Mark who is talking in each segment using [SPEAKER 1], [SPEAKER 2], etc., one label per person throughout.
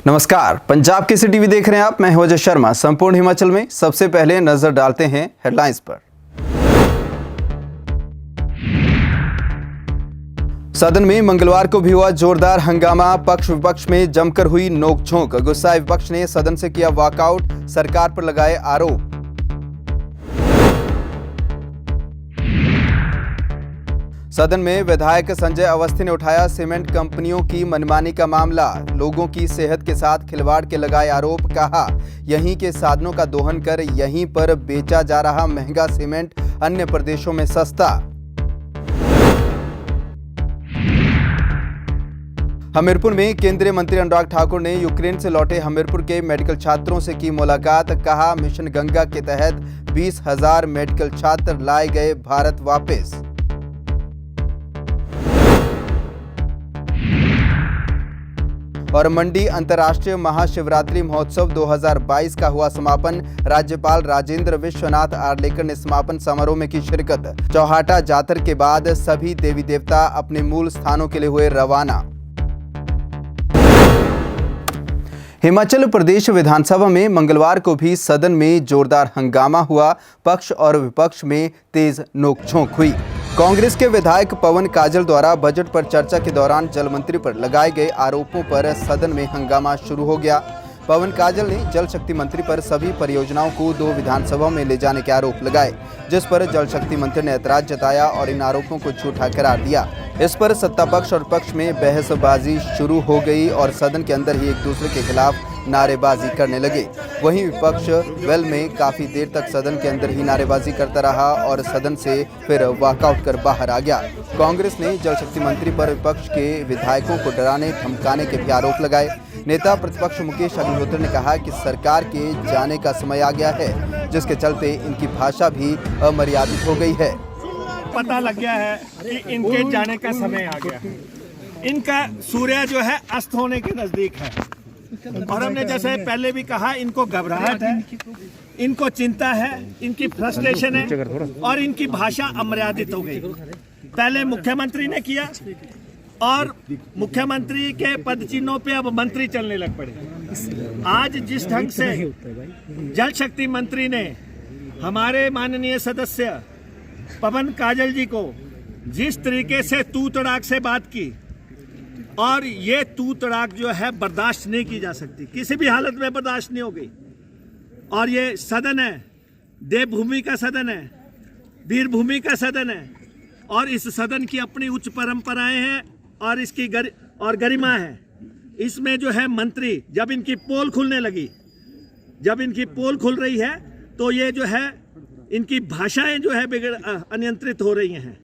[SPEAKER 1] नमस्कार, पंजाब केसरी टीवी देख रहे हैं आप। मैं हूं अजय शर्मा। संपूर्ण हिमाचल में सबसे पहले नजर डालते हैं हेडलाइंस पर। सदन में मंगलवार को भी हुआ जोरदार हंगामा। पक्ष विपक्ष में जमकर हुई नोकझोंक। गुस्साए विपक्ष ने सदन से किया वॉकआउट, सरकार पर लगाए आरोप। सदन में विधायक संजय अवस्थी ने उठाया सीमेंट कंपनियों की मनमानी का मामला। लोगों की सेहत के साथ खिलवाड़ के लगाए आरोप। कहा, यहीं के साधनों का दोहन कर यहीं पर बेचा जा रहा महंगा सीमेंट अन्य प्रदेशों में सस्ता। हमीरपुर में केंद्रीय मंत्री अनुराग ठाकुर ने यूक्रेन से लौटे हमीरपुर के मेडिकल छात्रों से की मुलाकात। कहा, मिशन गंगा के तहत 20,000 मेडिकल छात्र लाए गए भारत वापस। और मंडी अंतर्राष्ट्रीय महाशिवरात्रि महोत्सव 2022 का हुआ समापन। राज्यपाल राजेंद्र विश्वनाथ आर्लेकर ने समापन समारोह में की शिरकत। चौहाटा जातर के बाद सभी देवी देवता अपने मूल स्थानों के लिए हुए रवाना। हिमाचल प्रदेश विधानसभा में मंगलवार को भी सदन में जोरदार हंगामा हुआ। पक्ष और विपक्ष में तेज नोकझोंक हुई। कांग्रेस के विधायक पवन काजल द्वारा बजट पर चर्चा के दौरान जल मंत्री पर लगाए गए आरोपों पर सदन में हंगामा शुरू हो गया। पवन काजल ने जल शक्ति मंत्री पर सभी परियोजनाओं को 2 विधानसभा में ले जाने के आरोप लगाए, जिस पर जल शक्ति मंत्री ने ऐतराज जताया और इन आरोपों को झूठा करार दिया। इस पर सत्ता पक्ष और पक्ष में बहसबाजी शुरू हो गई और सदन के अंदर ही एक दूसरे के खिलाफ नारेबाजी करने लगे। वहीं विपक्ष वेल में काफी देर तक सदन के अंदर ही नारेबाजी करता रहा और सदन से फिर वॉकआउट कर बाहर आ गया। कांग्रेस ने जल शक्ति मंत्री पर विपक्ष के विधायकों को डराने धमकाने के भी आरोप लगाए। नेता प्रतिपक्ष मुकेश अग्निहोत्री ने कहा कि सरकार के जाने का समय आ गया है, जिसके चलते इनकी भाषा भी अमर्यादित हो गई है।
[SPEAKER 2] पता लग गया है कि इनके जाने का समय आ गया है। इनका सूर्य जो है अस्त होने के नजदीक है और हमने जैसे पहले भी कहा, इनको घबराहट है, इनको चिंता है, इनकी फ्रस्ट्रेशन है और इनकी भाषा अमर्यादित हो गई। पहले मुख्यमंत्री ने किया और मुख्यमंत्री के पद चिन्हों पे अब मंत्री चलने लग पड़े। आज जिस ढंग से जल शक्ति मंत्री ने हमारे माननीय सदस्य पवन काजल जी को जिस तरीके से तू तड़ाक से बात की, और ये तू तड़ाक जो है बर्दाश्त नहीं की जा सकती, किसी भी हालत में बर्दाश्त नहीं होगी। और ये सदन है, देवभूमि का सदन है, वीरभूमि का सदन है और इस सदन की अपनी उच्च परंपराएं हैं और इसकी गरिमा है। इसमें जो है मंत्री जब इनकी पोल खुलने लगी, जब इनकी पोल खुल रही है तो ये जो है इनकी भाषाएं जो है अनियंत्रित हो रही हैं।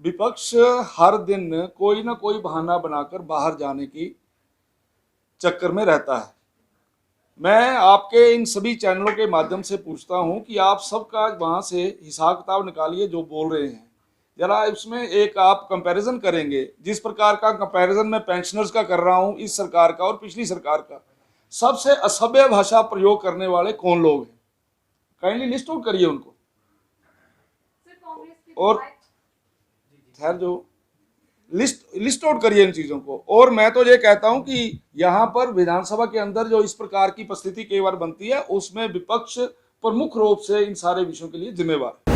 [SPEAKER 3] विपक्ष हर दिन कोई ना कोई बहाना बनाकर बाहर जाने की चक्कर में रहता है। मैं आपके इन सभी चैनलों के माध्यम से पूछता हूं कि आप सबका वहां से हिसाब किताब निकालिए जो बोल रहे हैं। जरा इसमें एक आप कंपैरिजन करेंगे, जिस प्रकार का कंपैरिजन मैं पेंशनर्स का कर रहा हूं इस सरकार का और पिछली सरकार का, सबसे असभ्य भाषा प्रयोग करने वाले कौन लोग हैं? काइंडली लिस्ट आउट करिए उनको। और खैर जो लिस्ट आउट करिए इन चीज़ों को। और मैं तो ये कहता हूं कि यहाँ पर विधानसभा के अंदर जो इस प्रकार की परिस्थिति कई बार बनती है, उसमें विपक्ष प्रमुख रूप से इन सारे विषयों के लिए जिम्मेवार है।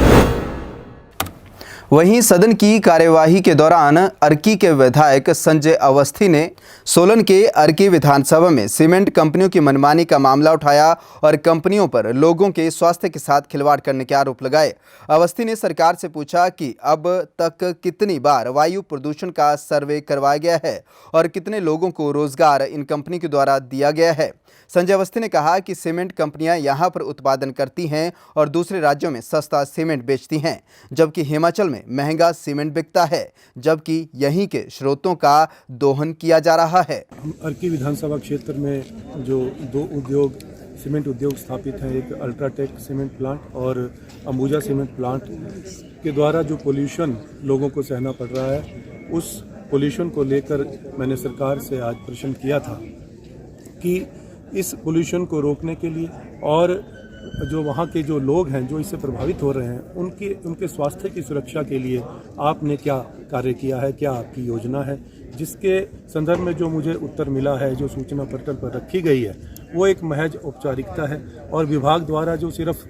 [SPEAKER 1] वहीं सदन की कार्यवाही के दौरान अर्की के विधायक संजय अवस्थी ने सोलन के अर्की विधानसभा में सीमेंट कंपनियों की मनमानी का मामला उठाया और कंपनियों पर लोगों के स्वास्थ्य के साथ खिलवाड़ करने के आरोप लगाए। अवस्थी ने सरकार से पूछा कि अब तक कितनी बार वायु प्रदूषण का सर्वे करवाया गया है और कितने लोगों को रोजगार इन कंपनी के द्वारा दिया गया है। संजय अवस्थी ने कहा कि सीमेंट कंपनियां यहां पर उत्पादन करती हैं और दूसरे राज्यों में सस्ता सीमेंट बेचती हैं, जबकि हिमाचल में महंगा सीमेंट बिकता है, जबकि यहीं के स्रोतों का दोहन किया जा रहा है।
[SPEAKER 4] हम अर्की विधानसभा क्षेत्र में जो 2 उद्योग सीमेंट उद्योग स्थापित हैं, एक अल्ट्राटेक सीमेंट प्लांट और अंबुजा सीमेंट प्लांट के द्वारा जो पोल्यूशन लोगों को सहना पड़ रहा है, उस पोल्यूशन को लेकर मैंने सरकार से आज प्रश्न किया था कि इस पोल्यूशन को रोकने के लिए और जो वहाँ के जो लोग हैं जो इससे प्रभावित हो रहे हैं उनके स्वास्थ्य की सुरक्षा के लिए आपने क्या कार्य किया है, क्या आपकी योजना है, जिसके संदर्भ में जो मुझे उत्तर मिला है, जो सूचना पटल पर रखी गई है, वो एक महज औपचारिकता है और विभाग द्वारा जो सिर्फ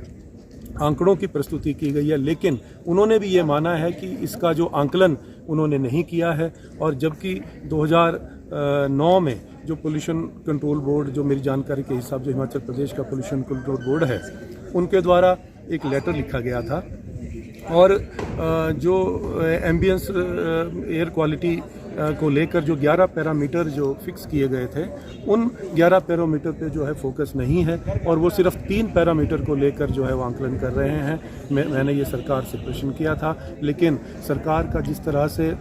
[SPEAKER 4] आंकड़ों की प्रस्तुति की गई है, लेकिन उन्होंने भी ये माना है कि इसका जो आंकलन उन्होंने नहीं किया है। और जबकि 2009 में जो पोल्यूशन कंट्रोल बोर्ड, जो मेरी जानकारी के हिसाब से हिमाचल प्रदेश का पोल्यूशन कंट्रोल बोर्ड है, उनके द्वारा एक लेटर लिखा गया था और जो एम्बियंस एयर क्वालिटी को लेकर जो 11 पैरामीटर जो फिक्स किए गए थे, उन 11 पैरामीटर पे जो है फोकस नहीं है और वो सिर्फ 3 पैरामीटर को लेकर जो है वो आंकलन कर रहे हैं। मैंने ये सरकार से प्रश्न किया था, लेकिन सरकार का जिस तरह से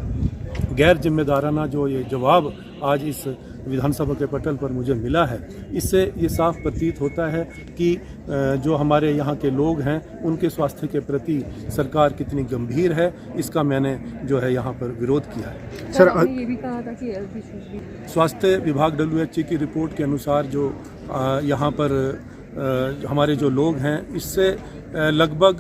[SPEAKER 4] गैर जिम्मेदाराना जो ये जवाब आज इस विधानसभा के पटल पर मुझे मिला है, इससे ये साफ प्रतीत होता है कि जो हमारे यहाँ के लोग हैं उनके स्वास्थ्य के प्रति सरकार कितनी गंभीर है, इसका मैंने जो है यहाँ पर विरोध किया है।
[SPEAKER 5] सर आपने ये भी कहा था कि
[SPEAKER 4] स्वास्थ्य विभाग WHO की रिपोर्ट के अनुसार जो यहाँ पर हमारे जो लोग हैं, इससे लगभग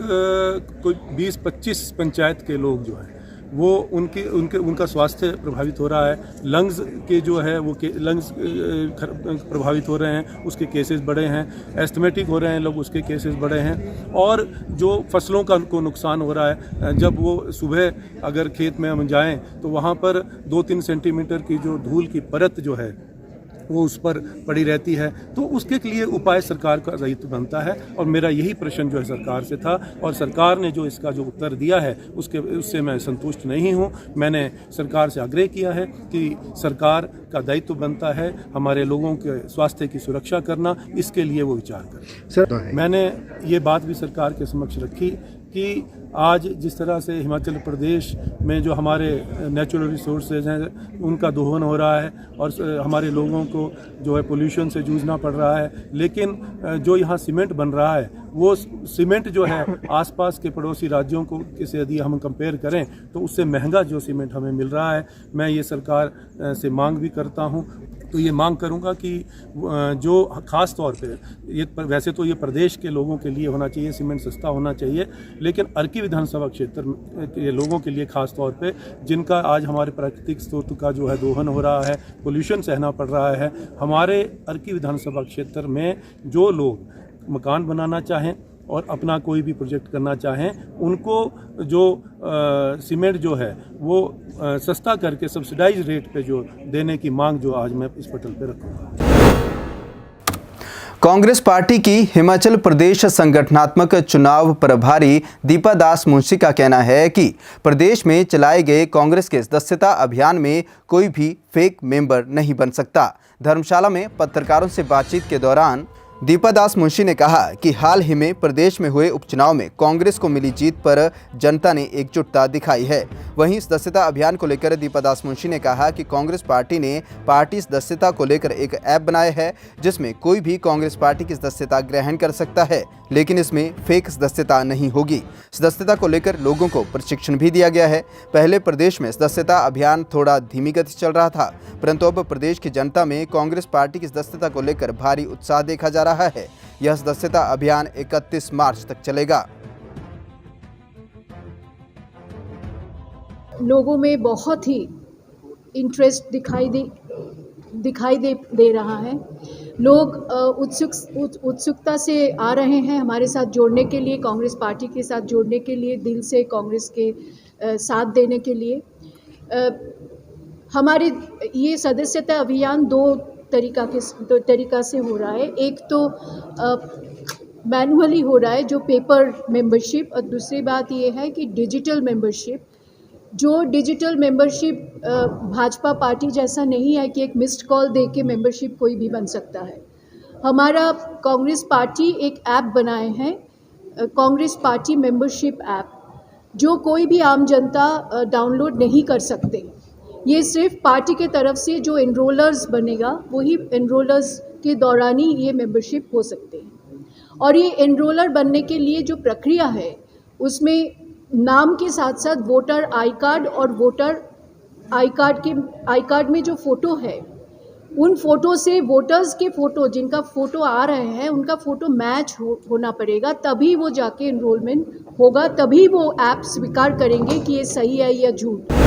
[SPEAKER 4] कोई 20-25 पंचायत के लोग जो हैं वो उनका स्वास्थ्य प्रभावित हो रहा है। लंग्स के जो है वो लंग्स प्रभावित हो रहे हैं, उसके केसेस बढ़े हैं, एस्थमेटिक हो रहे हैं लोग, उसके केसेस बढ़े हैं। और जो फसलों का उनको नुकसान हो रहा है, जब वो सुबह अगर खेत में हम जाएं तो वहाँ पर 2-3 सेंटीमीटर की जो धूल की परत जो है वो उस पर पड़ी रहती है, तो उसके लिए उपाय सरकार का दायित्व बनता है। और मेरा यही प्रश्न जो है सरकार से था और सरकार ने जो इसका जो उत्तर दिया है उससे मैं संतुष्ट नहीं हूँ। मैंने सरकार से आग्रह किया है कि सरकार का दायित्व बनता है हमारे लोगों के स्वास्थ्य की सुरक्षा करना, इसके लिए वो विचार करें। सर मैंने ये बात भी सरकार के समक्ष रखी कि आज जिस तरह से हिमाचल प्रदेश में जो हमारे नेचुरल रिसोर्सेज हैं उनका दोहन हो रहा है और हमारे लोगों को जो है पोल्यूशन से जूझना पड़ रहा है, लेकिन जो यहाँ सीमेंट बन रहा है वो सीमेंट जो है आसपास के पड़ोसी राज्यों को से यदि हम कंपेयर करें तो उससे महंगा जो सीमेंट हमें मिल रहा है। मैं ये सरकार से मांग भी करता हूँ, तो ये मांग करूंगा कि जो ख़ास तौर पे ये वैसे तो ये प्रदेश के लोगों के लिए होना चाहिए, सीमेंट सस्ता होना चाहिए, लेकिन अर्की विधानसभा क्षेत्र के लोगों के लिए ख़ास तौर पे जिनका आज हमारे प्राकृतिक स्रोत का जो है दोहन हो रहा है, पोल्यूशन सहना पड़ रहा है, हमारे अर्की विधानसभा क्षेत्र में जो लोग मकान बनाना चाहें और अपना कोई भी प्रोजेक्ट करना चाहें, उनको जो सीमेंट जो है वो सस्ता करके सब्सिडाइज रेट पे जो देने की मांग जो आज मैं इस पटल पे रखूँगा।
[SPEAKER 1] कांग्रेस पार्टी की हिमाचल प्रदेश संगठनात्मक चुनाव प्रभारी दीपा दास मुंशी का कहना है कि प्रदेश में चलाए गए कांग्रेस के सदस्यता अभियान में कोई भी फेक मेंबर नहीं बन सकता। धर्मशाला में पत्रकारों से बातचीत के दौरान दीपा दास मुंशी ने कहा कि हाल ही में प्रदेश में हुए उपचुनाव में कांग्रेस को मिली जीत पर जनता ने एकजुटता दिखाई है। वहीं सदस्यता अभियान को लेकर दीपा दास मुंशी ने कहा कि कांग्रेस पार्टी ने पार्टी सदस्यता को लेकर एक ऐप बनाया है जिसमें कोई भी कांग्रेस पार्टी की सदस्यता ग्रहण कर सकता है, लेकिन इसमें फेक सदस्यता नहीं होगी। सदस्यता को लेकर लोगों को प्रशिक्षण भी दिया गया है। पहले प्रदेश में सदस्यता अभियान थोड़ा धीमी गति चल रहा था, परंतु अब प्रदेश की जनता में कांग्रेस पार्टी की सदस्यता को लेकर भारी उत्साह देखा जा रहा है। यह सदस्यता अभियान 31 मार्च तक चलेगा।
[SPEAKER 5] लोगों में बहुत ही इंटरेस्ट दिखाई दे रहा है। लोग उत्सुकता से आ रहे हैं हमारे साथ जोड़ने के लिए, कांग्रेस पार्टी के साथ जोड़ने के लिए, दिल से कांग्रेस के साथ देने के लिए। हमारे ये सदस्यता अभियान दो तरीका से हो रहा है। एक तो मैनुअली हो रहा है जो पेपर मेंबरशिप, और दूसरी बात ये है कि डिजिटल मेंबरशिप। जो डिजिटल मेंबरशिप भाजपा पार्टी जैसा नहीं है कि एक मिस्ड कॉल दे के मेंबरशिप कोई भी बन सकता है। हमारा कांग्रेस पार्टी एक ऐप बनाए हैं, कांग्रेस पार्टी मेंबरशिप ऐप, जो कोई भी आम जनता डाउनलोड नहीं कर सकते। ये सिर्फ पार्टी के तरफ से जो एनरोलर्स बनेगा वही एनरोलर्स के दौरान ही ये मेंबरशिप हो सकते हैं। और ये एनरोलर बनने के लिए जो प्रक्रिया है उसमें नाम के साथ साथ वोटर आई कार्ड और वोटर आई कार्ड में जो फ़ोटो है उन फ़ोटो से वोटर्स के फ़ोटो जिनका फ़ोटो आ रहे हैं उनका फ़ोटो मैच होना पड़ेगा, तभी वो जाके इनरोलमेंट होगा, तभी वो ऐप स्वीकार करेंगे कि ये सही है या झूठ।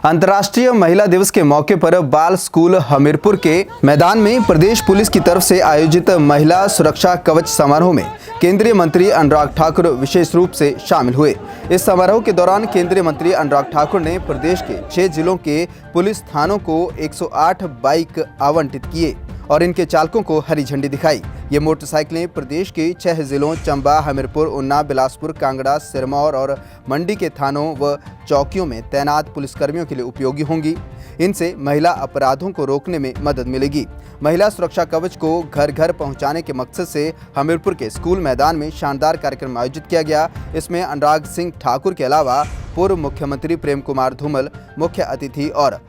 [SPEAKER 1] अंतर्राष्ट्रीय महिला दिवस के मौके पर बाल स्कूल हमीरपुर के मैदान में प्रदेश पुलिस की तरफ से आयोजित महिला सुरक्षा कवच समारोह में केंद्रीय मंत्री अनुराग ठाकुर विशेष रूप से शामिल हुए। इस समारोह के दौरान केंद्रीय मंत्री अनुराग ठाकुर ने प्रदेश के 6 जिलों के पुलिस थानों को 108 बाइक आवंटित किए और इनके चालकों को हरी झंडी दिखाई। ये मोटरसाइकिलें प्रदेश के 6 जिलों चंबा, हमीरपुर, उन्ना, बिलासपुर, कांगड़ा, सिरमौर और मंडी के थानों व चौकियों में तैनात पुलिसकर्मियों के लिए उपयोगी होंगी। इनसे महिला अपराधों को रोकने में मदद मिलेगी। महिला सुरक्षा कवच को घर घर पहुंचाने के मकसद से हमीरपुर के स्कूल मैदान में शानदार कार्यक्रम आयोजित किया गया। इसमें अनुराग सिंह ठाकुर के अलावा पूर्व मुख्यमंत्री प्रेम कुमार धूमल मुख्य अतिथि और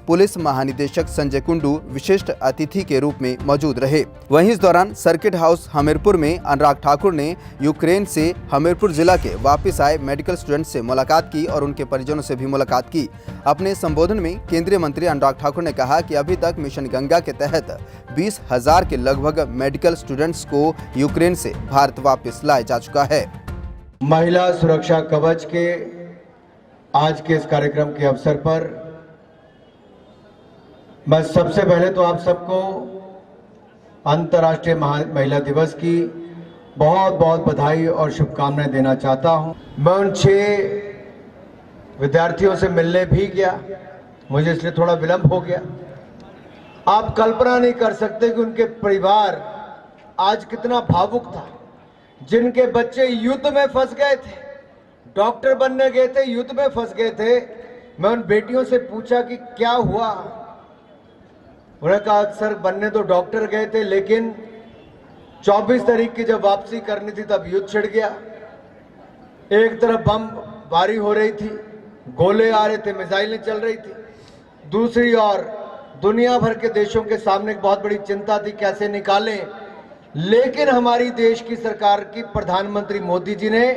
[SPEAKER 1] पुलिस महानिदेशक संजय कुंडू विशिष्ट अतिथि के रूप में मौजूद रहे। वहीं इस दौरान सर्किट हाउस हमीरपुर में अनुराग ठाकुर ने यूक्रेन से हमीरपुर जिला के वापस आए मेडिकल स्टूडेंट से मुलाकात की और उनके परिजनों से भी मुलाकात की। अपने संबोधन में केंद्रीय मंत्री अनुराग ठाकुर ने कहा कि अभी तक मिशन गंगा के तहत 20,000 के लगभग मेडिकल स्टूडेंट्स को यूक्रेन से भारत वापस लाया जा चुका है।
[SPEAKER 6] महिला सुरक्षा कवच के आज के इस कार्यक्रम के अवसर पर मैं सबसे पहले तो आप सबको अंतर्राष्ट्रीय महिला दिवस की बहुत बहुत बधाई और शुभकामनाएं देना चाहता हूं। मैं उन 6 विद्यार्थियों से मिलने भी गया, मुझे इसलिए थोड़ा विलंब हो गया। आप कल्पना नहीं कर सकते कि उनके परिवार आज कितना भावुक था। जिनके बच्चे युद्ध में फंस गए थे, डॉक्टर बनने गए थे, युद्ध में फंस गए थे, मैं उन बेटियों से पूछा कि क्या हुआ। उन्होंने कहा अक्सर बनने तो डॉक्टर गए थे, लेकिन 24 तारीख की जब वापसी करनी थी तब युद्ध छिड़ गया। एक तरफ बम बारी हो रही थी, गोले आ रहे थे, मिसाइलें चल रही थी, दूसरी ओर दुनिया भर के देशों के सामने एक बहुत बड़ी चिंता थी कैसे निकालें। लेकिन हमारी देश की सरकार की प्रधानमंत्री मोदी जी ने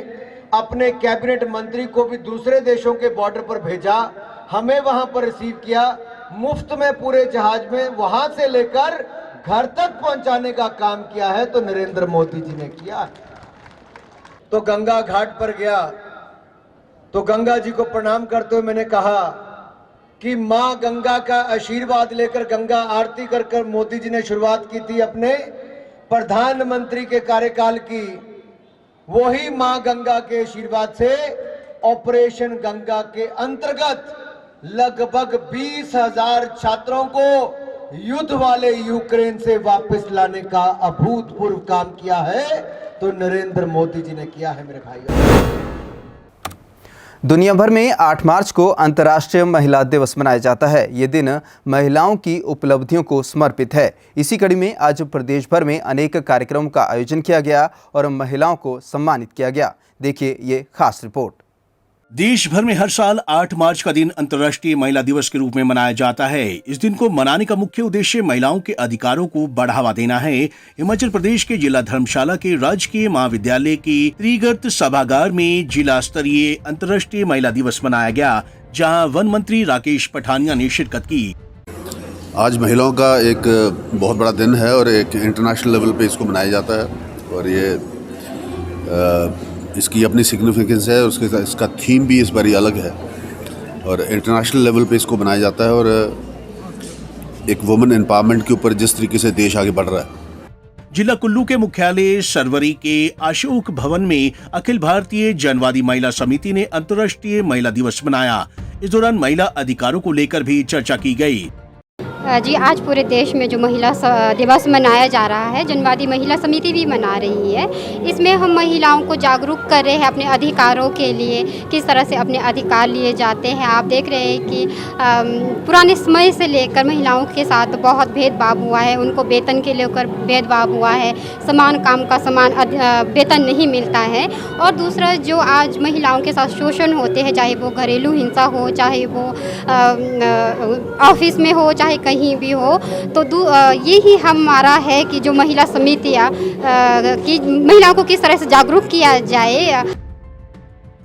[SPEAKER 6] अपने कैबिनेट मंत्री को भी दूसरे देशों के बॉर्डर पर भेजा, हमें वहां पर रिसीव किया, मुफ्त में पूरे जहाज में वहां से लेकर घर तक पहुंचाने का काम किया है तो नरेंद्र मोदी जी ने किया। तो गंगा घाट पर गया तो गंगा जी को प्रणाम करते हुए मैंने कहा कि मां गंगा का आशीर्वाद लेकर गंगा आरती कर कर मोदी जी ने शुरुआत की थी अपने प्रधानमंत्री के कार्यकाल की। वही मां गंगा के आशीर्वाद से ऑपरेशन गंगा के अंतर्गत लगभग 20,000 छात्रों को युद्ध वाले यूक्रेन से वापस लाने का अभूतपूर्व काम किया है तो नरेंद्र मोदी जी ने किया है मेरे भाइयों।
[SPEAKER 1] दुनिया भर में 8 मार्च को अंतर्राष्ट्रीय महिला दिवस मनाया जाता है। ये दिन महिलाओं की उपलब्धियों को समर्पित है। इसी कड़ी में आज प्रदेश भर में अनेक कार्यक्रमों का आयोजन किया गया और महिलाओं को सम्मानित किया गया। देखिए ये खास रिपोर्ट।
[SPEAKER 7] देश भर में हर साल 8 मार्च का दिन अंतर्राष्ट्रीय महिला दिवस के रूप में मनाया जाता है। इस दिन को मनाने का मुख्य उद्देश्य महिलाओं के अधिकारों को बढ़ावा देना है। हिमाचल प्रदेश के जिला धर्मशाला के राजकीय महाविद्यालय के त्रिगर्त सभागार में जिला स्तरीय अंतर्राष्ट्रीय महिला दिवस मनाया गया, जहां वन मंत्री राकेश पठानिया ने शिरकत की।
[SPEAKER 8] आज महिलाओं का एक बहुत बड़ा दिन है और एक इंटरनेशनल लेवल पे इसको मनाया जाता है और ये इसकी अपनी सिग्निफिकेंस है। उसके इसका थीम भी इस बारी अलग है और इंटरनेशनल लेवल पे इसको बनाया जाता है और एक वुमेन एम्पावरमेंट के ऊपर जिस तरीके से देश आगे बढ़ रहा है।
[SPEAKER 7] जिला कुल्लू के मुख्यालय सरवरी के अशोक भवन में अखिल भारतीय जनवादी महिला समिति ने अंतर्राष्ट्रीय महिला दिवस मनाया। इस दौरान महिला अधिकारों को लेकर भी चर्चा की गई।
[SPEAKER 9] जी, आज पूरे देश में जो महिला दिवस मनाया जा रहा है, जनवादी महिला समिति भी मना रही है। इसमें हम महिलाओं को जागरूक कर रहे हैं अपने अधिकारों के लिए, किस तरह से अपने अधिकार लिए जाते हैं। आप देख रहे हैं कि पुराने समय से लेकर महिलाओं के साथ बहुत भेदभाव हुआ है, उनको वेतन के लेकर भेदभाव हुआ है, समान काम का समान वेतन नहीं मिलता है। और दूसरा जो आज महिलाओं के साथ शोषण होते हैं, चाहे वो घरेलू हिंसा हो, चाहे वो ऑफिस में हो, चाहे कहीं भी हो, तो यही हमारा है कि जो महिला समितियाँ कि महिलाओं को किस तरह से जागरूक किया जाए।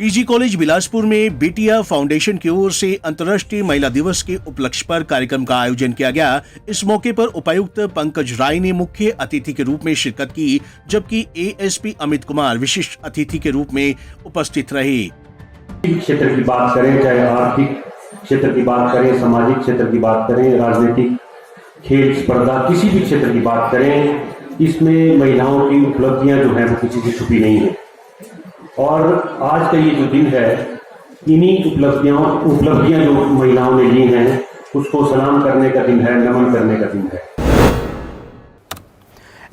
[SPEAKER 7] पीजी कॉलेज बिलासपुर में बिटिया फाउंडेशन की ओर से अंतर्राष्ट्रीय महिला दिवस के उपलक्ष्य पर कार्यक्रम का आयोजन किया गया। इस मौके पर उपायुक्त पंकज राय ने मुख्य अतिथि के रूप में शिरकत की, जबकि एएसपी अमित कुमार विशिष्ट अतिथि के रूप में उपस्थित रहे।
[SPEAKER 10] क्षेत्र की बात करें, चाहे आर्थिक क्षेत्र की बात करें, सामाजिक क्षेत्र की बात करें, राजनीतिक, खेल स्पर्धा, किसी भी क्षेत्र की बात करें, इसमें महिलाओं की उपलब्धियां जो है वो किसी से छुपी नहीं है। और आज का ये जो दिन है, इन्हीं उपलब्धियां जो महिलाओं ने ली हैं उसको सलाम करने का दिन है, नमन करने का दिन है।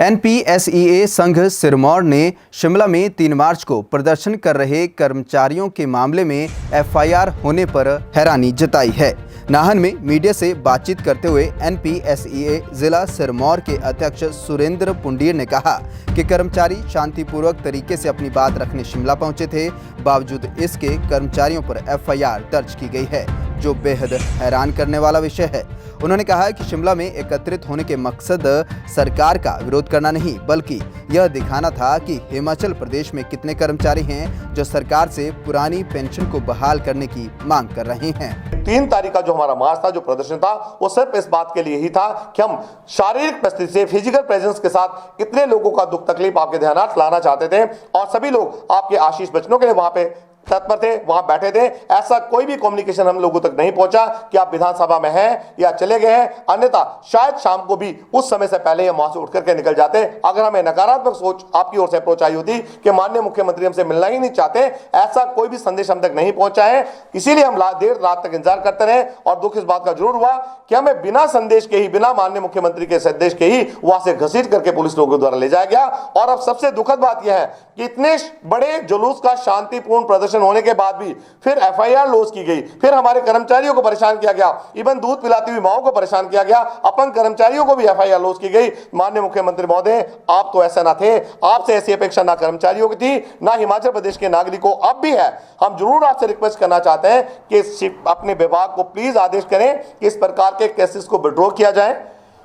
[SPEAKER 1] एनपीएसईए संघ सिरमौर ने शिमला में 3 मार्च को प्रदर्शन कर रहे कर्मचारियों के मामले में एफआईआर होने पर हैरानी जताई है। नाहन में मीडिया से बातचीत करते हुए एनपीएसईए जिला सिरमौर के अध्यक्ष सुरेंद्र पुंडीर ने कहा कि कर्मचारी शांतिपूर्वक तरीके से अपनी बात रखने शिमला पहुंचे थे। बावजूद इसके कर्मचारियों पर एफआईआर दर्ज की गई है, जो बेहद हैरान करने वाला विषय है। उन्होंने कहा कि शिमला में एकत्रित होने के मकसद सरकार का विरोध करना नहीं, बल्कि यह दिखाना था कि हिमाचल प्रदेश में कितने कर्मचारी हैं जो सरकार से पुरानी पेंशन को बहाल करने की मांग कर रहे हैं।
[SPEAKER 11] 3 तारीख का जो हमारा मार्च था, जो प्रदर्शन था, वो सिर्फ इस बात के लिए ही था कि हम शारीरिक उपस्थिति से, फिजिकल प्रेजेंस के साथ इतने लोगों का दुख तकलीफ आपके ध्यान लाना चाहते थे और सभी लोग आपके आशीष बचनों के लिए वहां पे तत्पर थे, वहां बैठे थे। ऐसा कोई भी कम्युनिकेशन हम लोगों तक नहीं पहुंचा कि आप विधानसभा में हैं या चले गए हैं, अन्यथा शायद शाम को भी उस समय से पहले हम वहां से उठ करके निकल जाते अगर हमें नकारात्मक सोच आपकी ओर से अप्रोच आई होती कि माननीय मुख्यमंत्री हमसे मिलना ही नहीं चाहते। ऐसा कोई भी संदेश हम तक नहीं पहुंचा है, इसीलिए हम देर रात तक इंतजार करते रहे और दुख इस बात का जरूर हुआ कि हमें बिना संदेश के ही, बिना माननीय मुख्यमंत्री के संदेश के ही वहां से घसीट करके पुलिस लोगों द्वारा ले जाया गया। और अब सबसे दुखद बात यह है कि इतने बड़े जुलूस का शांतिपूर्ण प्रदर्शन होने के बाद भी फिर एफआईआर लॉन्च की गई, फिर हमारे कर्मचारियों को परेशान किया गया, इवन दूध पिलाती हुई माओं को परेशान किया गया, अपंग कर्मचारियों को भी एफआईआर लॉन्च की गई। माननीय मुख्यमंत्री महोदय, आप तो ऐसा ना थे, आपसे ऐसी अपेक्षा ना कर्मचारियों की थी, ना हिमाचल प्रदेश के नागरिकों अब भी है। हम जरूर आपसे रिक्वेस्ट करना चाहते हैं कि अपने विभाग को प्लीज आदेश करें कि इस प्रकार के केसेस को विड्रॉ किया जाए,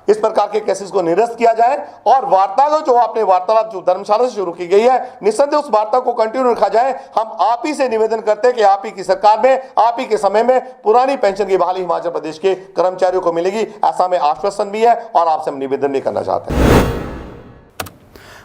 [SPEAKER 11] इस प्रकार के केसेस को निरस्त किया जाए और वार्ता को, जो आपने वार्तालाप जो धर्मशाला से शुरू की गई है, निस्संदेह उस वार्ता को कंटिन्यू रखा जाए। हम आप ही से निवेदन करते हैं कि आप ही की सरकार में, आप ही के समय में पुरानी पेंशन की बहाली हिमाचल प्रदेश के कर्मचारियों को मिलेगी, ऐसा हमें आश्वासन भी है और आपसे हम निवेदन भी करना चाहते हैं।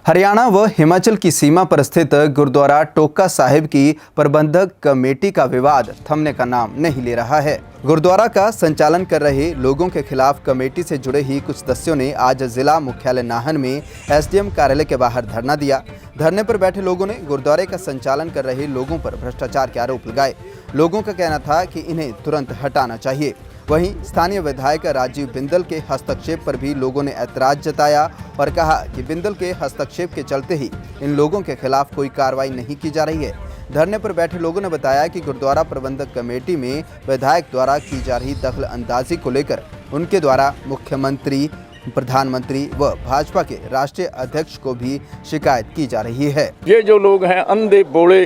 [SPEAKER 1] हरियाणा व हिमाचल की सीमा पर स्थित गुरुद्वारा टोका साहिब की प्रबंधक कमेटी का विवाद थमने का नाम नहीं ले रहा है। गुरुद्वारा का संचालन कर रहे लोगों के खिलाफ कमेटी से जुड़े ही कुछ सदस्यों ने आज जिला मुख्यालय नाहन में एसडीएम कार्यालय के बाहर धरना दिया। धरने पर बैठे लोगों ने गुरुद्वारे का संचालन कर रहे लोगों पर भ्रष्टाचार के आरोप लगाए। लोगों का कहना था कि इन्हें तुरंत हटाना चाहिए। वहीं स्थानीय विधायक राजीव बिंदल के हस्तक्षेप पर भी लोगों ने ऐतराज जताया और कहा कि बिंदल के हस्तक्षेप के चलते ही इन लोगों के खिलाफ कोई कार्रवाई नहीं की जा रही है। धरने पर बैठे लोगों ने बताया कि गुरुद्वारा प्रबंधक कमेटी में विधायक द्वारा की जा रही दखल अंदाजी को लेकर उनके द्वारा मुख्यमंत्री, प्रधानमंत्री व भाजपा के राष्ट्रीय अध्यक्ष को भी शिकायत की जा रही है।
[SPEAKER 12] ये जो लोग हैं अंधे बोले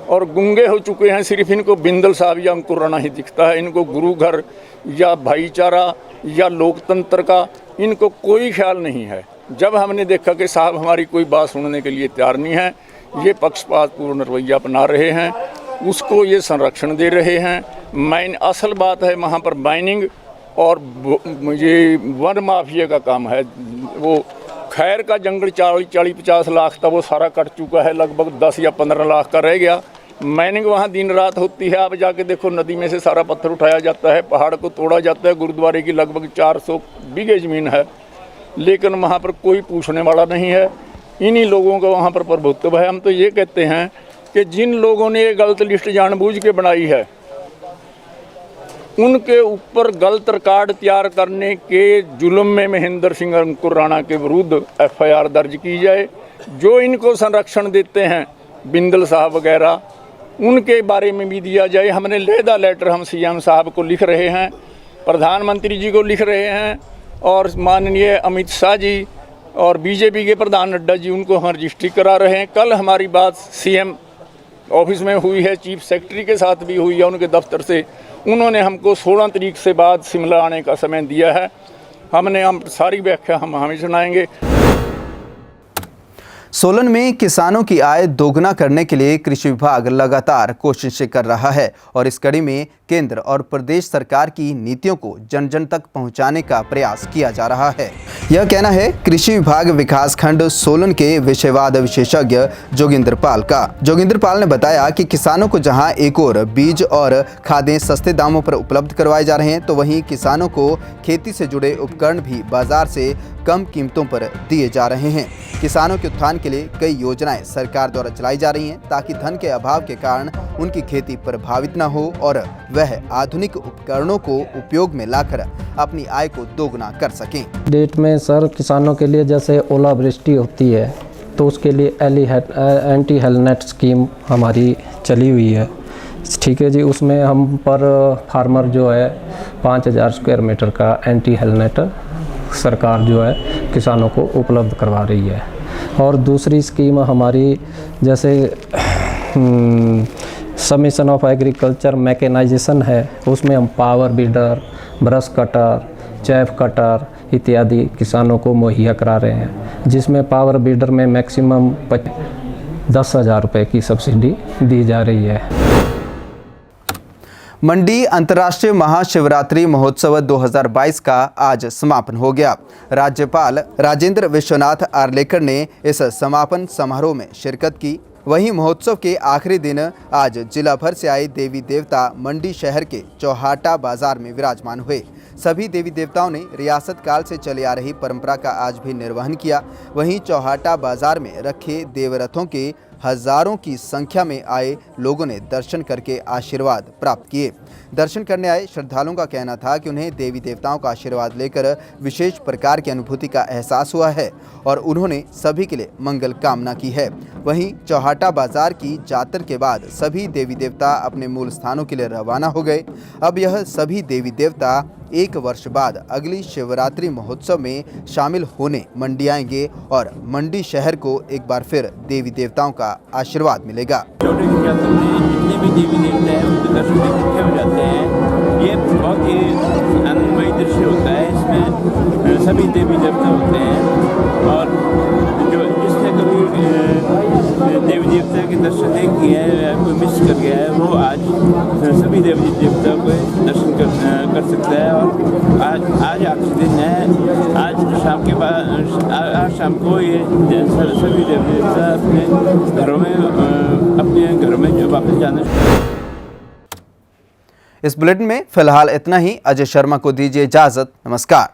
[SPEAKER 12] और गुंगे हो चुके हैं, सिर्फ इनको बिंदल साहब या अंकुर राणा ही दिखता है। इनको गुरु घर या भाईचारा या लोकतंत्र का इनको कोई ख्याल नहीं है। जब हमने देखा कि साहब हमारी कोई बात सुनने के लिए तैयार नहीं है, ये पक्षपातपूर्ण रवैया अपना रहे हैं, उसको ये संरक्षण दे रहे हैं। असल बात है वहाँ पर माइनिंग और ये वन माफिया का काम है। वो खैर का जंगल 40-50 लाख था, वो सारा कट चुका है, लगभग 10 या 15 लाख का रह गया। माइनिंग वहाँ दिन रात होती है। आप जाके देखो, नदी में से सारा पत्थर उठाया जाता है, पहाड़ को तोड़ा जाता है। गुरुद्वारे की लगभग 400 बीघे ज़मीन है, लेकिन वहाँ पर कोई पूछने वाला नहीं है। इन्हीं लोगों का वहाँ पर प्रभुत्व है। हम तो ये कहते हैं कि जिन लोगों ने ये गलत लिस्ट जानबूझ के बनाई है, उनके ऊपर गलत रिकॉर्ड तैयार करने के जुल्म में महेंद्र सिंह अंकुर राणा के विरुद्ध एफआईआर दर्ज की जाए। जो इनको संरक्षण देते हैं बिंदल साहब वगैरह, उनके बारे में भी दिया जाए। हमने लेदा लेटर हम सीएम साहब को लिख रहे हैं, प्रधानमंत्री जी को लिख रहे हैं और माननीय अमित शाह जी और बीजेपी के प्रधान नड्डा जी, उनको हम रजिस्ट्री करा रहे हैं। कल हमारी बात सीएम ऑफिस में हुई है, चीफ सेक्रेटरी के साथ भी हुई है उनके दफ्तर से। उन्होंने हमको 16 तारीख से बाद शिमला आने का समय दिया है। हम सारी व्याख्या हम हमें सुनाएंगे।
[SPEAKER 1] सोलन में किसानों की आय दोगुना करने के लिए कृषि विभाग लगातार कोशिशें कर रहा है और इस कड़ी में केंद्र और प्रदेश सरकार की नीतियों को जन जन तक पहुंचाने का प्रयास किया जा रहा है। यह कहना है कृषि विभाग विकासखंड सोलन के विषयवाद विशेषज्ञ जोगिंदर पाल का। जोगिंदर पाल ने बताया कि किसानों को जहां एक ओर बीज और खादें सस्ते दामों पर उपलब्ध करवाए जा रहे हैं, तो वहीं किसानों को खेती से जुड़े उपकरण भी बाजार से कम कीमतों पर दिए जा रहे हैं। किसानों के उत्थान के लिए कई योजनाएं सरकार द्वारा चलाई जा रही हैं ताकि धन के अभाव के कारण उनकी खेती प्रभावित न हो और वह आधुनिक उपकरणों को उपयोग में लाकर अपनी आय को दोगुना कर सकें।
[SPEAKER 13] डेट में सर किसानों के लिए जैसे ओलावृष्टि होती है तो उसके लिए एंटी हेलनेट स्कीम हमारी चली हुई है, ठीक है जी। उसमें हम पर फार्मर जो है 5000 स्क्वायर मीटर का एंटी हेलनेट सरकार जो है किसानों को उपलब्ध करवा रही है। और दूसरी स्कीम हमारी जैसे समिशन ऑफ एग्रीकल्चर मैकेनाइजेशन है, उसमें हम power bidder, brush cutter, chaff cutter इत्यादि किसानों को मुहैया करा रहे हैं, जिसमें पावर बीडर में मैक्सिमम 10,000 रुपये की सब्सिडी दी जा रही है।
[SPEAKER 1] मंडी अंतर्राष्ट्रीय महाशिवरात्रि महोत्सव 2022 का आज समापन हो गया। राज्यपाल राजेंद्र विश्वनाथ आर्लेकर ने इस समापन समारोह में शिरकत की। वहीं महोत्सव के आखिरी दिन आज जिला भर से आए देवी देवता मंडी शहर के चौहाटा बाजार में विराजमान हुए। सभी देवी देवताओं ने रियासत काल से चली आ रही परंपरा का आज भी निर्वहन किया। वहीं चौहाटा बाजार में रखे देवरथों के हजारों की संख्या में आए लोगों ने दर्शन करके आशीर्वाद प्राप्त किए। दर्शन करने आए श्रद्धालुओं का कहना था कि उन्हें देवी देवताओं का आशीर्वाद लेकर विशेष प्रकार की अनुभूति का एहसास हुआ है और उन्होंने सभी के लिए मंगल कामना की है। वहीं चौहाटा बाजार की जातर के बाद सभी देवी देवता अपने मूल स्थानों के लिए रवाना हो गए। अब यह सभी देवी देवता 1 वर्ष बाद अगली शिवरात्रि महोत्सव में शामिल होने मंडी आएंगे और मंडी शहर को एक बार फिर देवी देवताओं का आशीर्वाद मिलेगा।
[SPEAKER 14] जितने भी देवी देवता हैं उनके दर्शन इकट्ठे हो जाते हैं। ये बहुत ही आनंदमय दृश्य होता है। इसमें सभी देवी देवता होते हैं और जो जिसने कभी देवी देवता के दर्शन नहीं किए हैं, कोई मिस कर गया है, वो आज सभी देवी देवता को दर्शन कर सकता है। और आज आखिरी दिन है। आज शाम के बाद आज शाम को ये सभी देवी देवता अपने घरों में जो वापस जाना।
[SPEAKER 1] इस बुलेटिन में फिलहाल इतना ही। अजय शर्मा को दीजिए इजाजत। नमस्कार।